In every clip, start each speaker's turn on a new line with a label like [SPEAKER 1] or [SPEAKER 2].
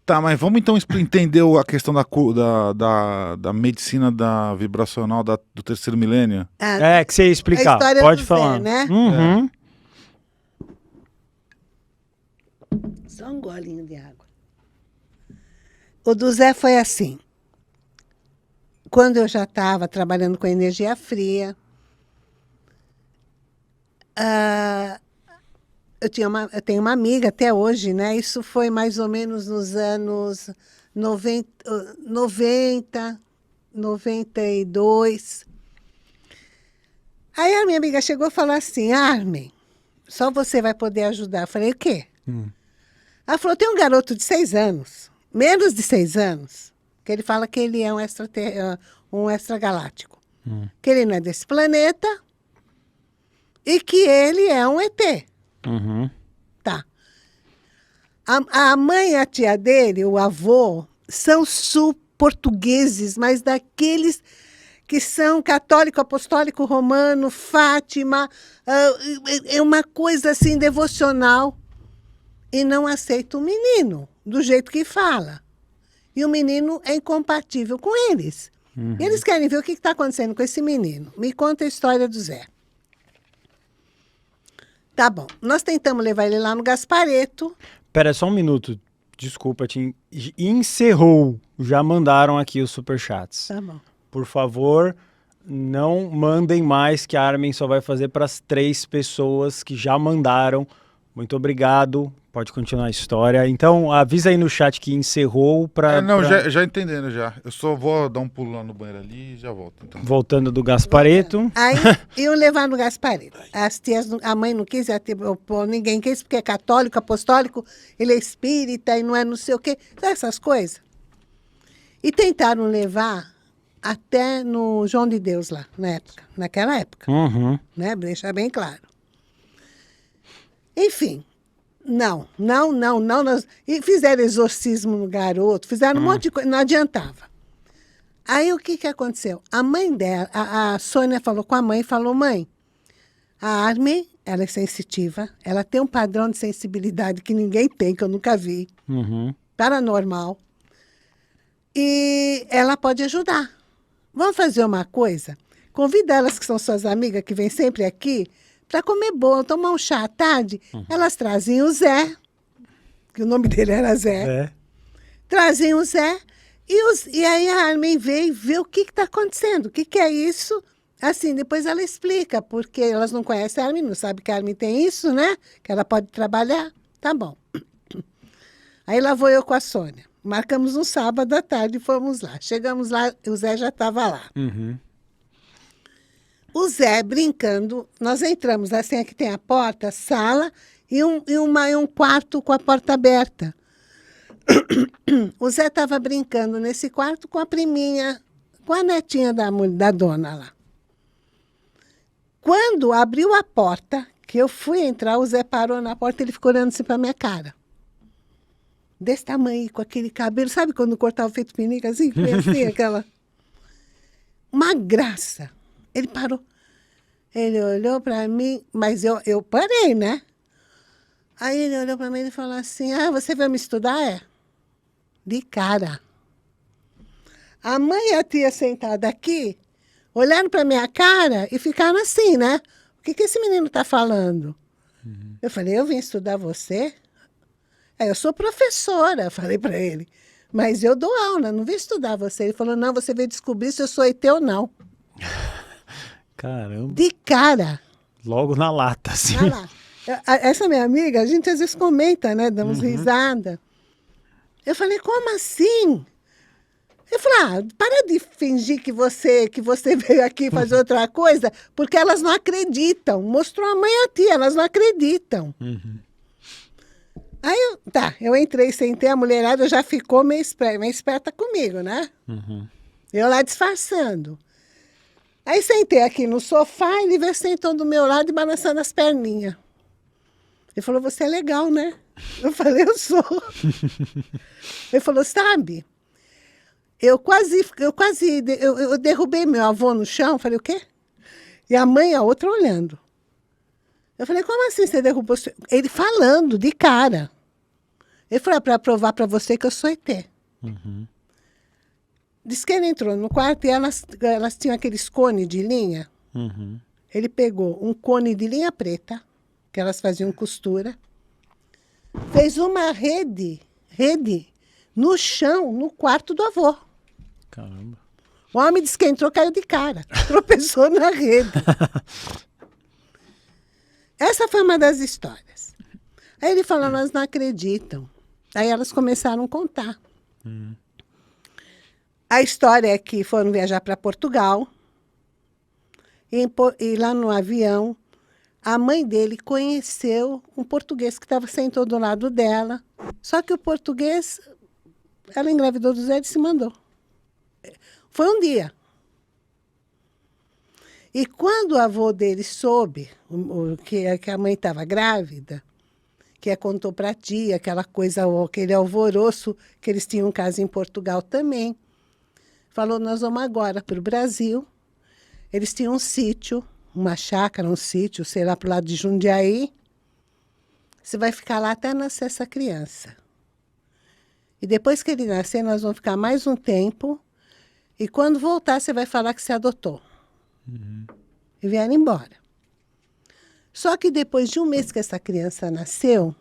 [SPEAKER 1] Tá, mas vamos então entender a questão da medicina da vibracional do terceiro milênio.
[SPEAKER 2] Que você ia explicar.
[SPEAKER 3] A história
[SPEAKER 2] Pode
[SPEAKER 3] do
[SPEAKER 2] falar.
[SPEAKER 3] Zé, né?
[SPEAKER 2] Uhum.
[SPEAKER 3] Só um golinho de água. O do Zé foi assim. Quando eu já estava trabalhando com energia fria, eu tenho uma amiga até hoje, né? Isso foi mais ou menos nos anos 90, 92. Aí a minha amiga chegou e falou assim, Armin, só você vai poder ajudar. Eu falei, o quê? Ela falou, tem um garoto de 6 anos, menos de 6 anos, que ele fala que ele é um extragaláctico. Que ele não é desse planeta e que ele é um ET.
[SPEAKER 2] Uhum.
[SPEAKER 3] Tá. A mãe e a tia dele, o avô, são sul-portugueses, mas daqueles que são católico, apostólico, romano, Fátima, é uma coisa assim devocional. E não aceita o menino do jeito que fala. E o menino é incompatível com eles. E eles querem ver o que está acontecendo com esse menino. Me conta a história do Zé. Tá bom. Nós tentamos levar ele lá no Gaspareto.
[SPEAKER 2] Pera, só um minuto. Desculpa, encerrou. Já mandaram aqui os superchats.
[SPEAKER 3] Tá bom.
[SPEAKER 2] Por favor, não mandem mais, que a Armin só vai fazer para as 3 pessoas que já mandaram. Muito obrigado. Pode continuar a história. Então, avisa aí no chat que encerrou para...
[SPEAKER 1] Já entendendo já. Eu só vou dar um pulo lá no banheiro ali e já volto. Então.
[SPEAKER 2] Voltando do Gaspareto.
[SPEAKER 3] Aí, iam levar no Gaspareto. As tias, a mãe não quis, ninguém quis, porque é católico, apostólico, ele é espírita e não é não sei o quê. Essas coisas. E tentaram levar até no João de Deus lá, naquela época.
[SPEAKER 2] Uhum.
[SPEAKER 3] Né? Deixar bem claro. Enfim, não. E fizeram exorcismo no garoto, fizeram um monte de coisa, não adiantava. Aí o que aconteceu? A mãe dela, a Sônia falou com a mãe, falou, mãe, a Armin, ela é sensitiva, ela tem um padrão de sensibilidade que ninguém tem, que eu nunca vi, paranormal, e ela pode ajudar. Vamos fazer uma coisa? Convida elas que são suas amigas, que vêm sempre aqui, para comer bolo, tomar um chá à tarde. Elas trazem o Zé, que o nome dele era Zé. Trazem o Zé, e aí a Armin veio ver o que está acontecendo, o que é isso. Assim, depois ela explica, porque elas não conhecem a Armin, não sabem que a Armin tem isso, né? Que ela pode trabalhar. Tá bom. Aí lá vou eu com a Sônia. Marcamos um sábado à tarde e fomos lá. Chegamos lá, o Zé já estava lá. O Zé brincando, nós entramos, assim, aqui tem a porta, sala, e um quarto com a porta aberta. O Zé estava brincando nesse quarto com a priminha, com a netinha da dona lá. Quando abriu a porta, que eu fui entrar, o Zé parou na porta e ele ficou olhando assim para a minha cara. Desse tamanho, com aquele cabelo, sabe quando cortava o feito pinica, assim, assim, aquela... Uma graça. Ele parou. Ele olhou para mim, mas eu parei, né? Aí ele olhou para mim e falou assim, você vai me estudar? É. De cara. A mãe e a tia sentada aqui, olhando para minha cara e ficaram assim, né? O que esse menino está falando? Eu falei, eu vim estudar você? Eu sou professora, falei para ele. Mas eu dou aula, não vim estudar você. Ele falou, não, você veio descobrir se eu sou ET ou não.
[SPEAKER 2] Caramba.
[SPEAKER 3] De cara.
[SPEAKER 2] Logo na lata, assim.
[SPEAKER 3] Olha lá. Essa minha amiga, a gente às vezes comenta, né? Damos risada. Eu falei, como assim? Eu falei, para de fingir que você veio aqui fazer outra coisa, porque elas não acreditam. Mostrou a mãe e a tia, elas não acreditam. Aí, eu entrei, sentei, a mulherada já ficou meio esperta comigo, né? Eu lá disfarçando. Aí sentei aqui no sofá, ele veio sentou do meu lado e balançando as perninhas. Ele falou, você é legal, né? Eu falei, eu sou. Ele falou, sabe, eu derrubei meu avô no chão. Falei, o quê? E a mãe e a outra olhando. Eu falei, como assim você derrubou? Ele falando, de cara. Ele falou, para provar para você que eu sou ET. Diz que ele entrou no quarto e elas tinham aqueles cones de linha. Ele pegou um cone de linha preta, que elas faziam costura, fez uma rede no chão, no quarto do avô.
[SPEAKER 2] Caramba.
[SPEAKER 3] O homem disse que entrou, caiu de cara. Tropeçou na rede. Essa foi uma das histórias. Aí ele falou, elas não acreditam. Aí elas começaram a contar. A história é que foram viajar para Portugal. E lá no avião, a mãe dele conheceu um português que estava sentou do lado dela. Só que o português, ela engravidou do Zé e se mandou. Foi um dia. E quando o avô dele soube que a mãe estava grávida, que contou para a tia, aquela coisa, aquele alvoroço, que eles tinham um caso em Portugal também, falou, nós vamos agora para o Brasil. Eles tinham um sítio, uma chácara, um sítio, sei lá, para o lado de Jundiaí. Você vai ficar lá até nascer essa criança. E depois que ele nascer, nós vamos ficar mais um tempo. E quando voltar, você vai falar que se adotou. E vieram embora. Só que depois de um mês que essa criança nasceu,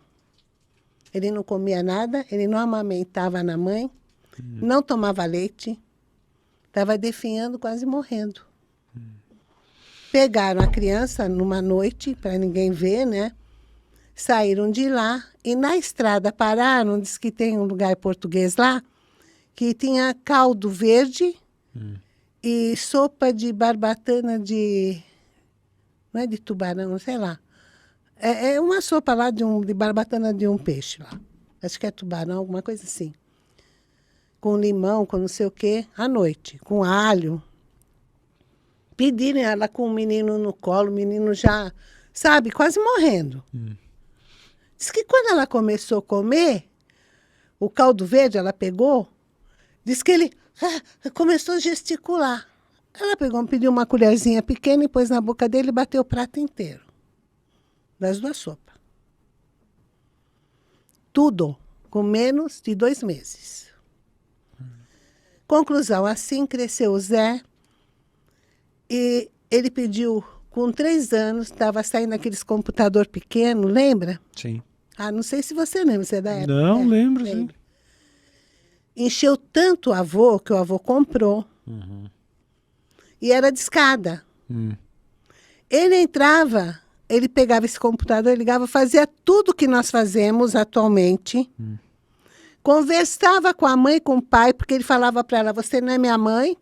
[SPEAKER 3] ele não comia nada, ele não amamentava na mãe, não tomava leite, estava definhando, quase morrendo. Pegaram a criança numa noite, para ninguém ver, né? Saíram de lá e na estrada pararam, diz que tem um lugar português lá, que tinha caldo verde e sopa de barbatana de... Não é de tubarão, sei lá. É uma sopa lá de barbatana de um peixe lá. Acho que é tubarão, alguma coisa assim. Com limão, com não sei o quê, à noite, com alho. Pediram ela com o menino no colo, o menino já, sabe, quase morrendo. Diz que quando ela começou a comer, o caldo verde ela pegou, diz que ele começou a gesticular. Ela pediu uma colherzinha pequena e pôs na boca dele e bateu o prato inteiro. Das duas sopas. Tudo com menos de 2 meses. Conclusão, assim cresceu o Zé. E ele pediu, com 3 anos, estava saindo aqueles computador pequeno, lembra?
[SPEAKER 2] Sim.
[SPEAKER 3] Ah, não sei se você lembra, você é da época.
[SPEAKER 2] Não, lembro, sim.
[SPEAKER 3] Encheu tanto o avô, que o avô comprou. E era de escada. Ele entrava, ele pegava esse computador, ligava, fazia tudo que nós fazemos atualmente. Conversava com a mãe e com o pai, porque ele falava para ela, você não é minha mãe?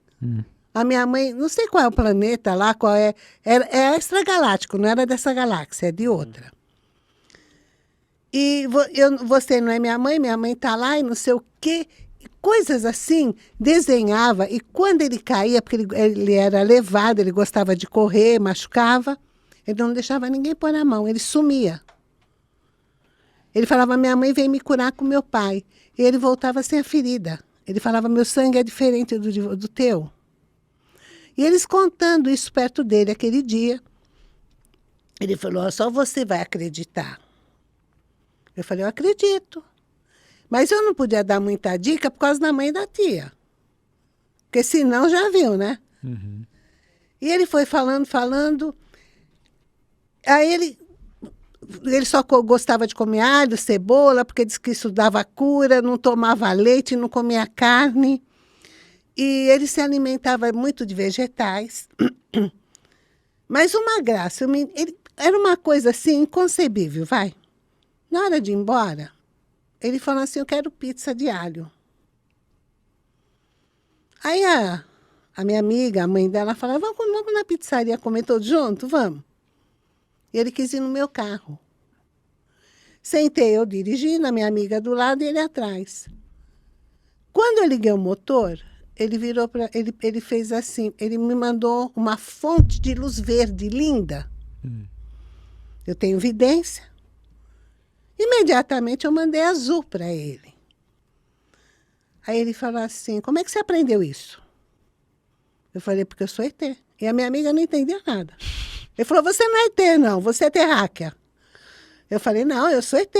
[SPEAKER 3] A minha mãe, não sei qual é o planeta lá, qual é... É extragaláctico, não era dessa galáxia, é de outra. E você não é minha mãe está lá e não sei o quê. Coisas assim, desenhava. E quando ele caía, porque ele era levado, ele gostava de correr, machucava, ele não deixava ninguém pôr a mão, ele sumia. Ele falava, minha mãe veio me curar com meu pai. E ele voltava sem a ferida. Ele falava, meu sangue é diferente do teu. E eles contando isso perto dele aquele dia, ele falou, só você vai acreditar. Eu falei, eu acredito. Mas eu não podia dar muita dica por causa da mãe e da tia. Porque senão já viu, né? E ele foi falando. Aí ele só gostava de comer alho, cebola, porque disse que isso dava cura, não tomava leite, não comia carne. E ele se alimentava muito de vegetais. Mas uma graça. Era uma coisa assim, inconcebível, vai. Na hora de ir embora, ele falou assim, eu quero pizza de alho. Aí a minha amiga, a mãe dela, falava, vamos na pizzaria comer todos juntos? Vamos. E ele quis ir no meu carro. Sentei eu dirigindo, a minha amiga do lado e ele atrás. Quando eu liguei o motor, ele virou para ele fez assim, ele me mandou uma fonte de luz verde linda. Eu tenho vidência. Imediatamente eu mandei azul para ele. Aí ele falou assim, como é que você aprendeu isso? Eu falei, porque eu sou ET. E a minha amiga não entendia nada. Ele falou, você não é ET, não, você é terráquea. Eu falei, não, eu sou ET.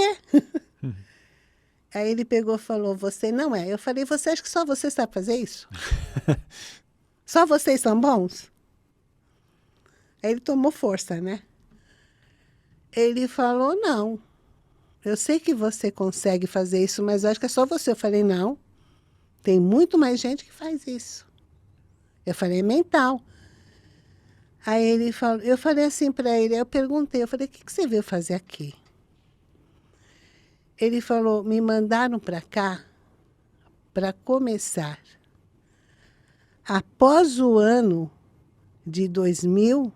[SPEAKER 3] Aí ele pegou e falou, você não é. Eu falei, você acha que só você sabe fazer isso? Só vocês são bons? Aí ele tomou força, né? Ele falou, não. Eu sei que você consegue fazer isso, mas eu acho que é só você. Eu falei, não. Tem muito mais gente que faz isso. Eu falei, é mental. Aí ele falou, eu falei assim para ele, eu perguntei, eu falei, o que você veio fazer aqui? Ele falou, me mandaram para cá para começar. Após o ano de 2000,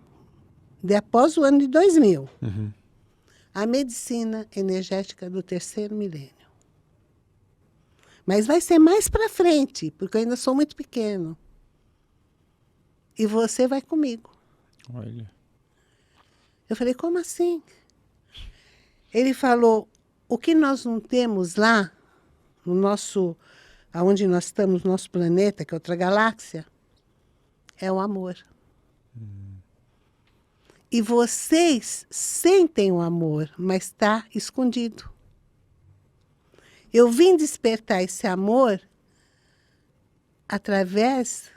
[SPEAKER 3] após o ano de 2000, a medicina energética do terceiro milênio. Mas vai ser mais para frente, porque eu ainda sou muito pequeno. E você vai comigo.
[SPEAKER 2] Olha.
[SPEAKER 3] Eu falei, como assim? Ele falou, o que nós não temos lá, no nosso, onde nós estamos, no nosso planeta, que é outra galáxia, é o amor. E vocês sentem o amor, mas está escondido. Eu vim despertar esse amor através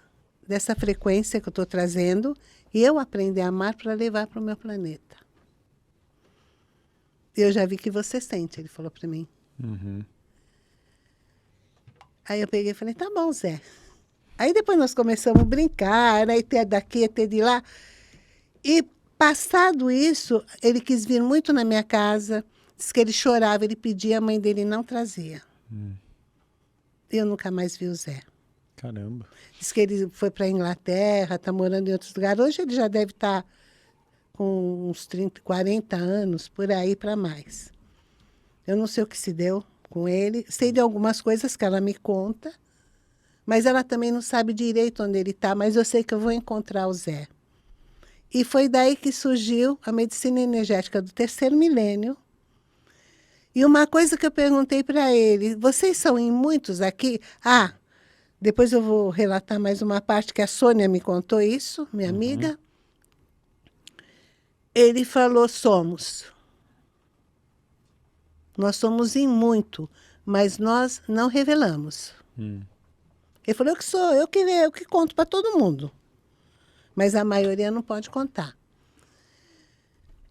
[SPEAKER 3] dessa frequência que eu estou trazendo e eu aprender a amar para levar para o meu planeta. Eu já vi que você sente, ele falou para mim. Aí eu peguei e falei, tá bom, Zé. Aí depois nós começamos a brincar, aí ter daqui, ter de lá. E passado isso, ele quis vir muito na minha casa, disse que ele chorava, ele pedia, a mãe dele não trazia. Eu nunca mais vi o Zé.
[SPEAKER 2] Caramba.
[SPEAKER 3] Diz que ele foi para a Inglaterra, está morando em outros lugares. Hoje ele já deve estar com uns 30, 40 anos, por aí para mais. Eu não sei o que se deu com ele. Sei de algumas coisas que ela me conta, mas ela também não sabe direito onde ele está, mas eu sei que eu vou encontrar o Zé. E foi daí que surgiu a medicina energética do terceiro milênio. E uma coisa que eu perguntei para ele, vocês são em muitos aqui? Depois eu vou relatar mais uma parte que a Sônia me contou isso, minha amiga. Ele falou, somos. Nós somos em muito, mas nós não revelamos. Ele falou, eu que conto para todo mundo. Mas a maioria não pode contar.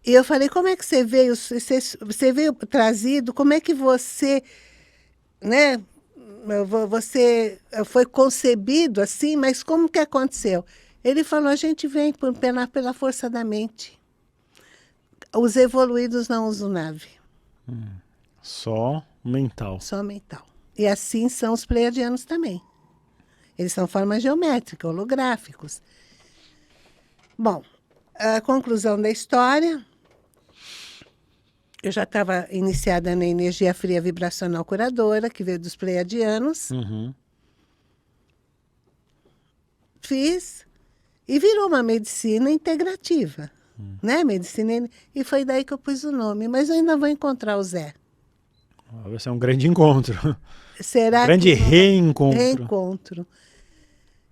[SPEAKER 3] E eu falei, como é que você veio? Você veio trazido, como é que você, né? Você foi concebido assim, mas como que aconteceu? Ele falou, a gente vem pela força da mente. Os evoluídos não usam nave.
[SPEAKER 2] Só mental.
[SPEAKER 3] Só mental. E assim são os pleiadianos também. Eles são formas geométricas, holográficos. Bom, a conclusão da história, eu já estava iniciada na energia fria vibracional curadora, que veio dos pleiadianos. Fiz e virou uma medicina integrativa. Né? Medicina, e foi daí que eu pus o nome. Mas eu ainda vou encontrar o Zé.
[SPEAKER 2] Vai ser um grande encontro.
[SPEAKER 3] Será
[SPEAKER 2] grande
[SPEAKER 3] que...
[SPEAKER 2] reencontro.
[SPEAKER 3] Reencontro.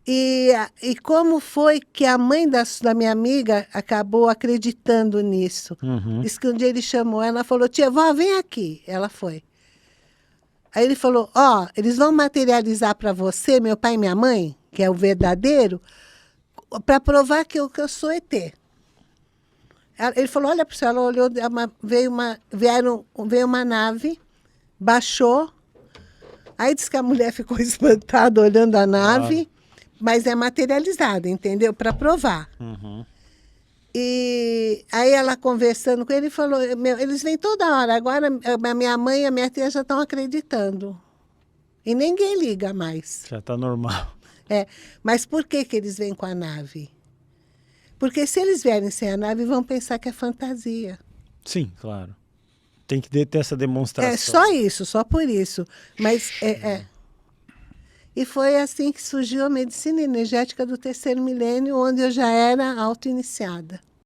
[SPEAKER 3] E como foi que a mãe da minha amiga acabou acreditando nisso? Diz que um dia ele chamou ela e falou, tia, vó, vem aqui. Ela foi. Aí ele falou, eles vão materializar para você, meu pai e minha mãe, que é o verdadeiro, para provar que eu sou ET. Ele falou, olha para você, ela olhou, veio uma nave, baixou, aí disse que a mulher ficou espantada olhando a nave, mas é materializada, entendeu? Para provar. E aí ela conversando com ele, falou, eles vêm toda hora, agora a minha mãe e a minha tia já estão acreditando. E ninguém liga mais.
[SPEAKER 2] Já está normal.
[SPEAKER 3] Mas por que eles vêm com a nave? Porque se eles vierem sem a nave, vão pensar que é fantasia.
[SPEAKER 2] Sim, claro. Tem que ter essa demonstração.
[SPEAKER 3] É só isso, só por isso. Mas E foi assim que surgiu a medicina energética do terceiro milênio, onde eu já era auto-iniciada.